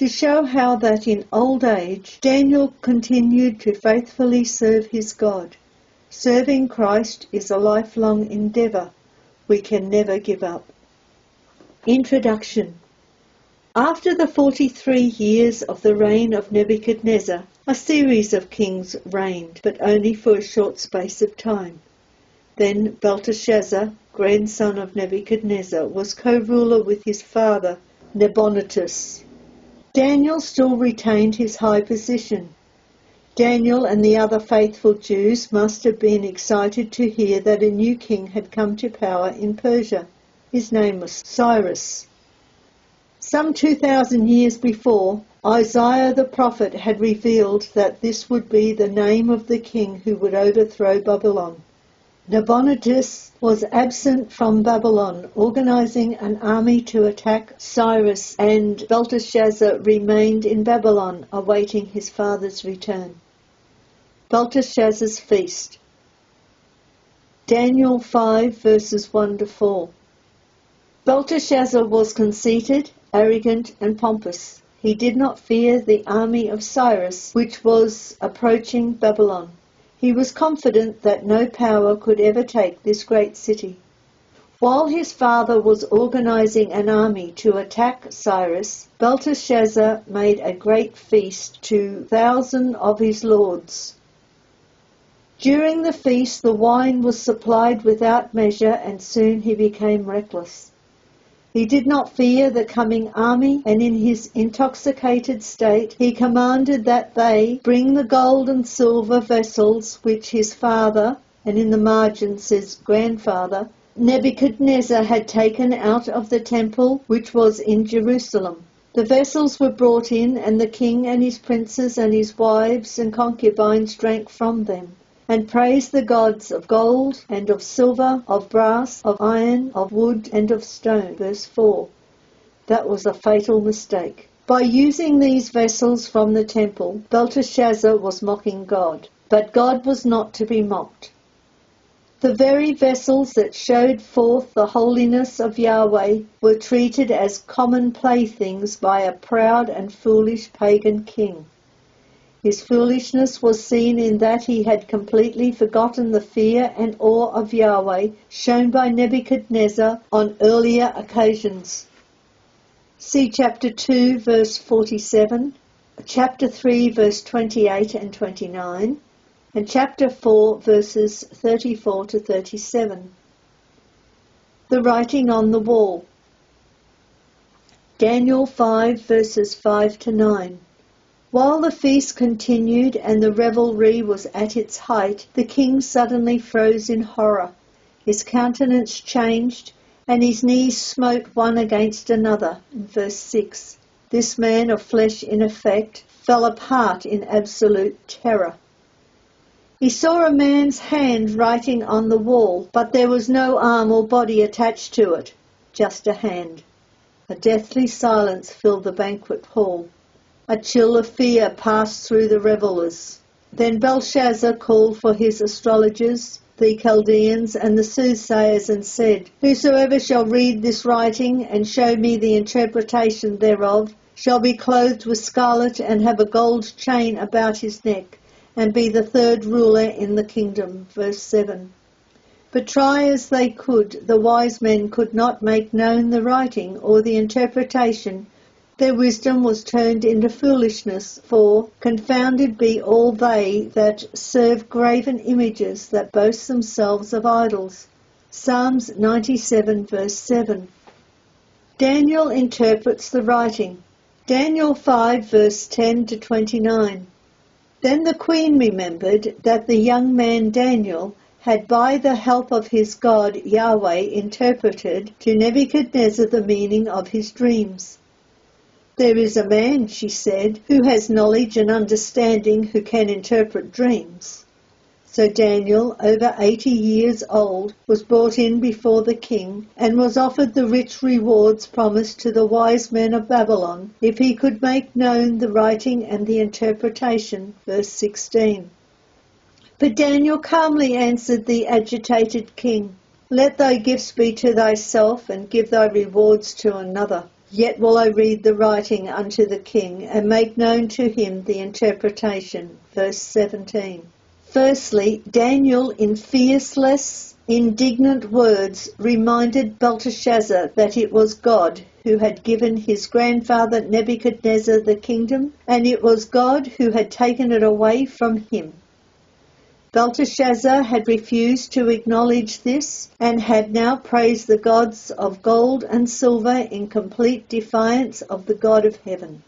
to show how that in old age Daniel continued to faithfully serve his God. Serving Christ is a lifelong endeavour. We can never give up. Introduction. After the 43 years of the reign of Nebuchadnezzar, a series of kings reigned, but only for a short space of time. Then Belteshazzar, grandson of Nebuchadnezzar, was co-ruler with his father, Nabonidus. Daniel still retained his high position. Daniel and the other faithful Jews must have been excited to hear that a new king had come to power in Persia. His name was Cyrus. Some 2,000 years before, Isaiah the prophet had revealed that this would be the name of the king who would overthrow Babylon. Nabonidus was absent from Babylon, organizing an army to attack Cyrus, and Belteshazzar remained in Babylon, awaiting his father's return. Belteshazzar's Feast. Daniel 5 verses 1-4. Belteshazzar was conceited, arrogant, and pompous. He did not fear the army of Cyrus, which was approaching Babylon. He was confident that no power could ever take this great city. While his father was organizing an army to attack Cyrus, Belteshazzar made a great feast to 1,000 of his lords. During the feast the wine was supplied without measure, and soon he became reckless. He did not fear the coming army, and in his intoxicated state he commanded that they bring the gold and silver vessels which his father, and in the margin says grandfather, Nebuchadnezzar had taken out of the temple which was in Jerusalem. The vessels were brought in, and the king and his princes and his wives and concubines drank from them, and praised the gods of gold and of silver, of brass, of iron, of wood, and of stone. Verse 4. That was a fatal mistake. By using these vessels from the temple, Belteshazzar was mocking God. But God was not to be mocked. The very vessels that showed forth the holiness of Yahweh were treated as common playthings by a proud and foolish pagan king. His foolishness was seen in that he had completely forgotten the fear and awe of Yahweh shown by Nebuchadnezzar on earlier occasions. See chapter 2 verse 47, chapter 3 verse 28 and 29, and chapter 4 verses 34 to 37. The writing on the wall. Daniel 5 verses 5 to 9. While the feast continued and the revelry was at its height, the king suddenly froze in horror. His countenance changed, and his knees smote one against another. In verse 6, this man of flesh in effect fell apart in absolute terror. He saw a man's hand writing on the wall, but there was no arm or body attached to it, just a hand. A deathly silence filled the banquet hall. A chill of fear passed through the revellers. Then Belshazzar called for his astrologers, the Chaldeans, and the soothsayers, and said, Whosoever shall read this writing and show me the interpretation thereof shall be clothed with scarlet and have a gold chain about his neck, and be the third ruler in the kingdom. Verse 7. But try as they could, the wise men could not make known the writing or the interpretation. Their wisdom was turned into foolishness, for confounded be all they that serve graven images, that boast themselves of idols. Psalms 97 verse 7. Daniel interprets the writing. Daniel 5 verse 10 to 29. Then the queen remembered that the young man Daniel had by the help of his God Yahweh interpreted to Nebuchadnezzar the meaning of his dreams. There is a man, she said, who has knowledge and understanding, who can interpret dreams. So Daniel, over 80 years old, was brought in before the king, and was offered the rich rewards promised to the wise men of Babylon, if he could make known the writing and the interpretation. Verse 16. But Daniel calmly answered the agitated king, Let thy gifts be to thyself, and give thy rewards to another. Yet will I read the writing unto the king, and make known to him the interpretation. Verse 17. Firstly, Daniel in fierceless, indignant words reminded Belteshazzar that it was God who had given his grandfather Nebuchadnezzar the kingdom, and it was God who had taken it away from him. Belteshazzar had refused to acknowledge this, and had now praised the gods of gold and silver in complete defiance of the God of heaven.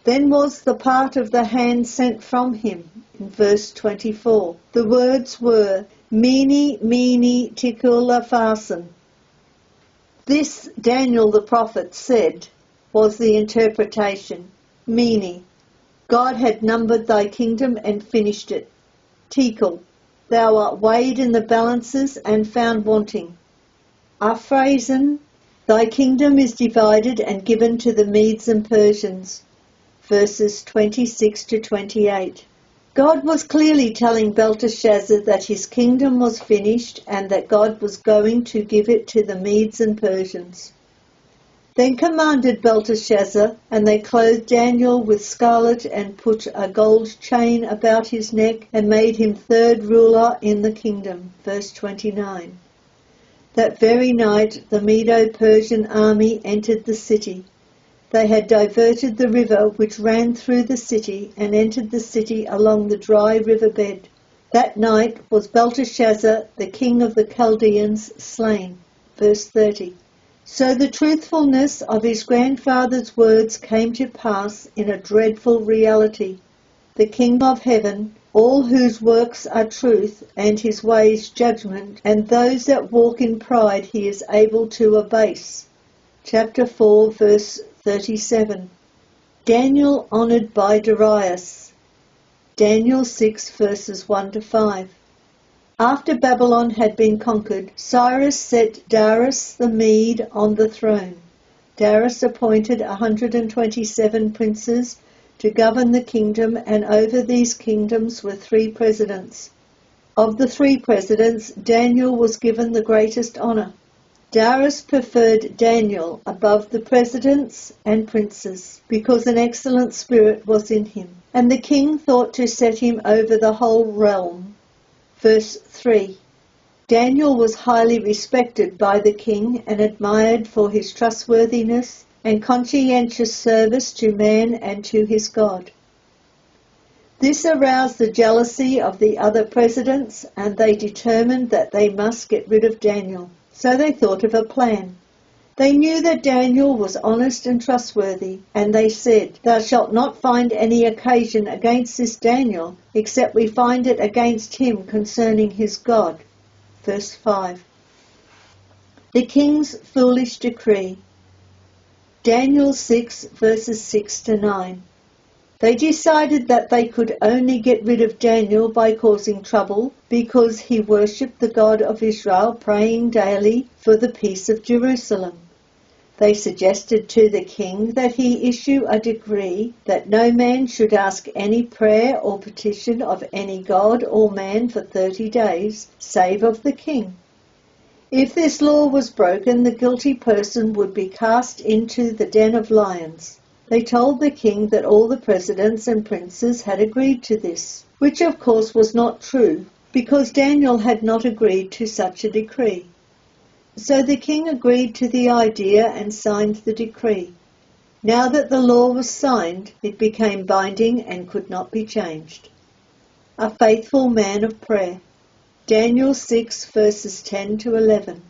Then was the part of the hand sent from him, in verse 24. The words were, Mene, mene, tekel upharsin. This, Daniel the prophet said, was the interpretation. Mene, God had numbered thy kingdom and finished it. Tekel, thou art weighed in the balances and found wanting. Upharsin, thy kingdom is divided and given to the Medes and Persians. Verses 26 to 28. God was clearly telling Belteshazzar that his kingdom was finished and that God was going to give it to the Medes and Persians. Then commanded Belteshazzar, and they clothed Daniel with scarlet and put a gold chain about his neck and made him third ruler in the kingdom. Verse 29. That very night the Medo-Persian army entered the city. They had diverted the river which ran through the city and entered the city along the dry riverbed. That night was Belteshazzar, the king of the Chaldeans, slain. Verse 30. So the truthfulness of his grandfather's words came to pass in a dreadful reality. The King of heaven, all whose works are truth, and his ways judgment, and those that walk in pride he is able to abase. Chapter 4, verse 37. Daniel honoured by Darius. Daniel 6, verses 1 to 5. After Babylon had been conquered, Cyrus set Darius the Mede on the throne. Darius appointed 127 princes to govern the kingdom, and over these kingdoms were 3 presidents. Of the 3 presidents, Daniel was given the greatest honour. Darius preferred Daniel above the presidents and princes, because an excellent spirit was in him, and the king thought to set him over the whole realm. Verse 3. Daniel was highly respected by the king and admired for his trustworthiness and conscientious service to man and to his God. This aroused the jealousy of the other presidents, and they determined that they must get rid of Daniel. So they thought of a plan. They knew that Daniel was honest and trustworthy, and they said, Thou shalt not find any occasion against this Daniel, except we find it against him concerning his God. Verse 5. The king's foolish decree. Daniel 6, verses 6 to 9. They decided that they could only get rid of Daniel by causing trouble, because he worshipped the God of Israel, praying daily for the peace of Jerusalem. They suggested to the king that he issue a decree that no man should ask any prayer or petition of any god or man for 30 days, save of the king. If this law was broken, the guilty person would be cast into the den of lions. They told the king that all the presidents and princes had agreed to this, which of course was not true, because Daniel had not agreed to such a decree. So the king agreed to the idea and signed the decree. Now that the law was signed, it became binding and could not be changed. A faithful man of prayer. Daniel 6, verses 10 to 11.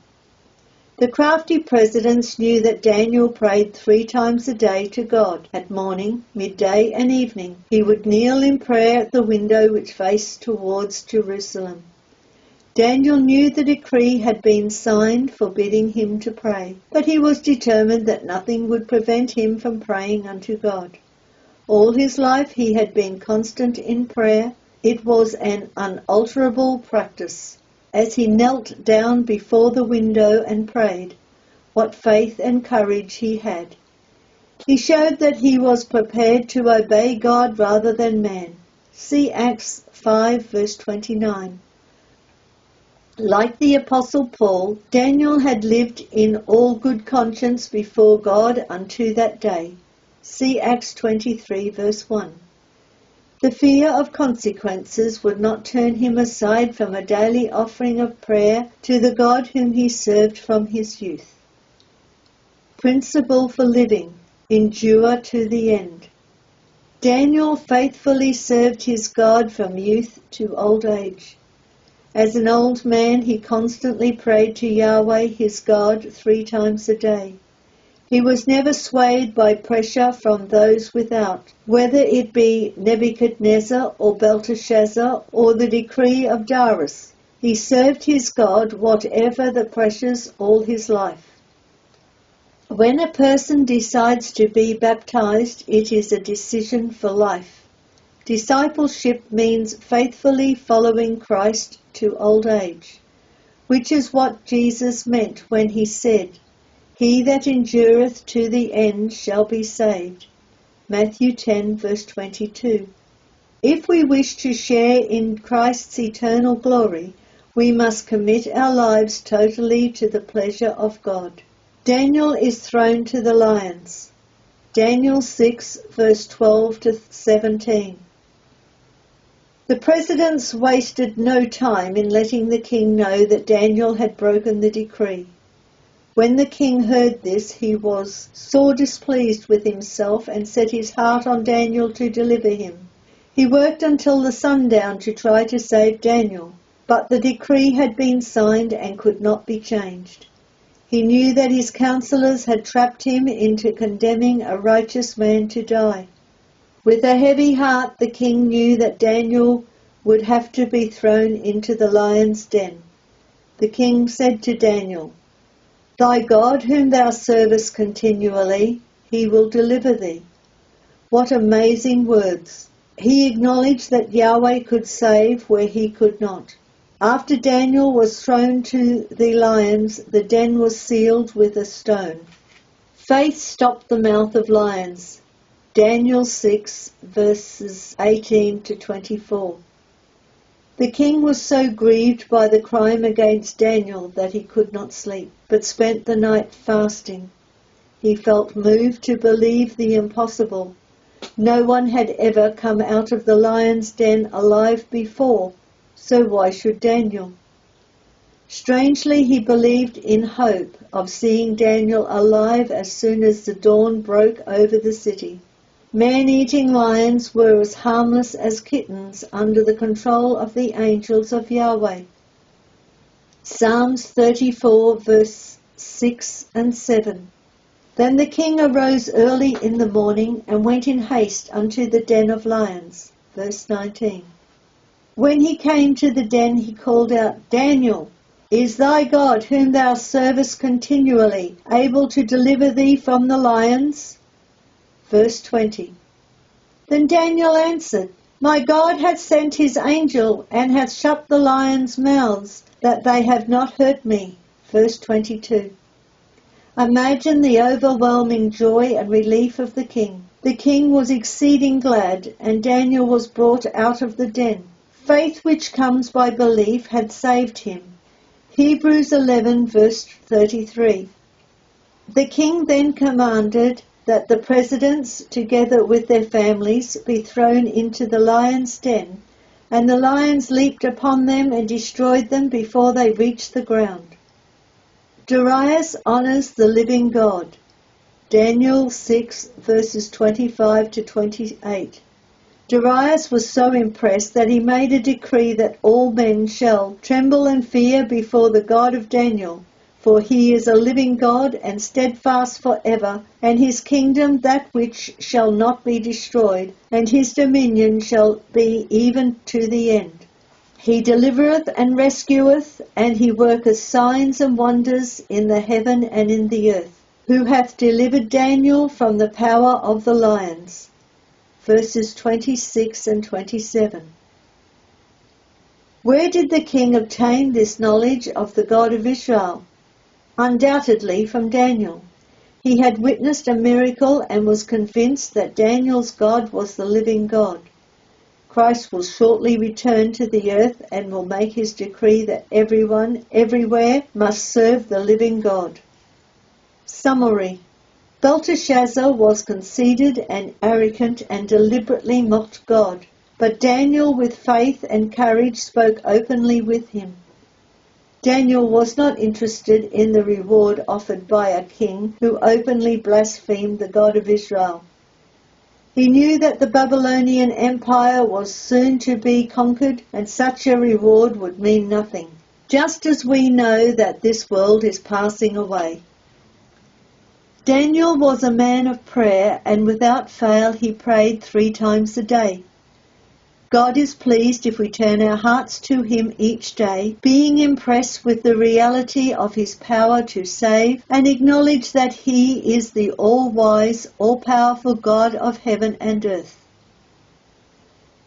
The crafty presidents knew that Daniel prayed 3 times a day to God, at morning, midday, and evening. He would kneel in prayer at the window which faced towards Jerusalem. Daniel knew the decree had been signed forbidding him to pray, but he was determined that nothing would prevent him from praying unto God. All his life he had been constant in prayer. It was an unalterable practice. As he knelt down before the window and prayed, what faith and courage he had. He showed that he was prepared to obey God rather than man. See Acts 5, verse 29. Like the Apostle Paul, Daniel had lived in all good conscience before God unto that day. See Acts 23 verse 1. The fear of consequences would not turn him aside from a daily offering of prayer to the God whom he served from his youth. Principle for living: endure to the end. Daniel faithfully served his God from youth to old age. As an old man, he constantly prayed to Yahweh his God 3 times a day. He was never swayed by pressure from those without, whether it be Nebuchadnezzar or Belteshazzar or the decree of Darius. He served his God whatever the pressures all his life. When a person decides to be baptized, it is a decision for life. Discipleship means faithfully following Christ to old age, which is what Jesus meant when he said, "He that endureth to the end shall be saved." Matthew 10 verse 22. If we wish to share in Christ's eternal glory, we must commit our lives totally to the pleasure of God. Daniel is thrown to the lions. Daniel 6 verse 12 to 17. The presidents wasted no time in letting the king know that Daniel had broken the decree. When the king heard this, he was sore displeased with himself and set his heart on Daniel to deliver him. He worked until the sundown to try to save Daniel, but the decree had been signed and could not be changed. He knew that his counselors had trapped him into condemning a righteous man to die. With a heavy heart, the king knew that Daniel would have to be thrown into the lion's den. The king said to Daniel, "Thy God whom thou servest continually, he will deliver thee." What amazing words! He acknowledged that Yahweh could save where he could not. After Daniel was thrown to the lions, the den was sealed with a stone. Faith stopped the mouth of lions. Daniel 6 verses 18 to 24. The king was so grieved by the crime against Daniel that he could not sleep, but spent the night fasting. He felt moved to believe the impossible. No one had ever come out of the lion's den alive before, so why should Daniel? Strangely, he believed in hope of seeing Daniel alive as soon as the dawn broke over the city. Man-eating lions were as harmless as kittens under the control of the angels of Yahweh. Psalms 34 verse 6 and 7. Then the king arose early in the morning and went in haste unto the den of lions. Verse 19. When he came to the den, he called out, "Daniel, is thy God whom thou servest continually able to deliver thee from the lions?" Verse 20. Then Daniel answered, "My God hath sent his angel, and hath shut the lions' mouths, that they have not hurt me." Verse 22. Imagine the overwhelming joy and relief of the king. The king was exceeding glad, and Daniel was brought out of the den. Faith which comes by belief had saved him. Hebrews 11 verse 33. The king then commanded that the presidents, together with their families, be thrown into the lion's den, and the lions leaped upon them and destroyed them before they reached the ground. Darius honors the living God. Daniel 6 verses 25 to 28. Darius was so impressed that he made a decree that all men shall tremble and fear before the God of Daniel, for he is a living God and steadfast forever, and his kingdom that which shall not be destroyed, and his dominion shall be even to the end. He delivereth and rescueth, and he worketh signs and wonders in the heaven and in the earth, who hath delivered Daniel from the power of the lions. Verses 26 and 27. Where did the king obtain this knowledge of the God of Israel? Undoubtedly from Daniel. He had witnessed a miracle and was convinced that Daniel's God was the living God. Christ will shortly return to the earth and will make his decree that everyone, everywhere, must serve the living God. Summary. Belteshazzar was conceited and arrogant and deliberately mocked God, but Daniel with faith and courage spoke openly with him. Daniel was not interested in the reward offered by a king who openly blasphemed the God of Israel. He knew that the Babylonian Empire was soon to be conquered, and such a reward would mean nothing, just as we know that this world is passing away. Daniel was a man of prayer, and without fail he prayed 3 times a day. God is pleased if we turn our hearts to him each day, being impressed with the reality of his power to save, and acknowledge that he is the all-wise, all-powerful God of heaven and earth.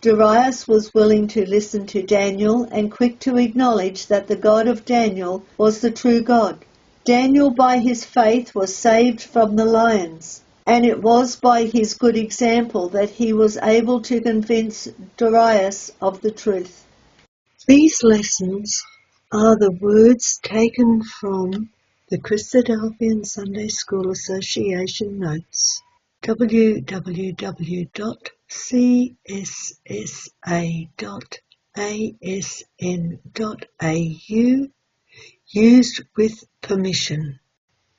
Darius was willing to listen to Daniel and quick to acknowledge that the God of Daniel was the true God. Daniel, by his faith, was saved from the lions, and it was by his good example that he was able to convince Darius of the truth. These lessons are the words taken from the Christadelphian Sunday School Association notes, www.cssa.asn.au, used with permission.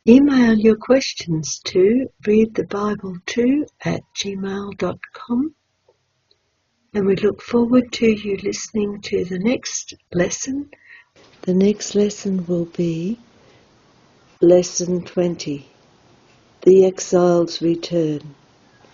Email your questions to readthebible2@gmail.com, and we look forward to you listening to the next lesson. The next lesson will be Lesson 20, The Exiles Return.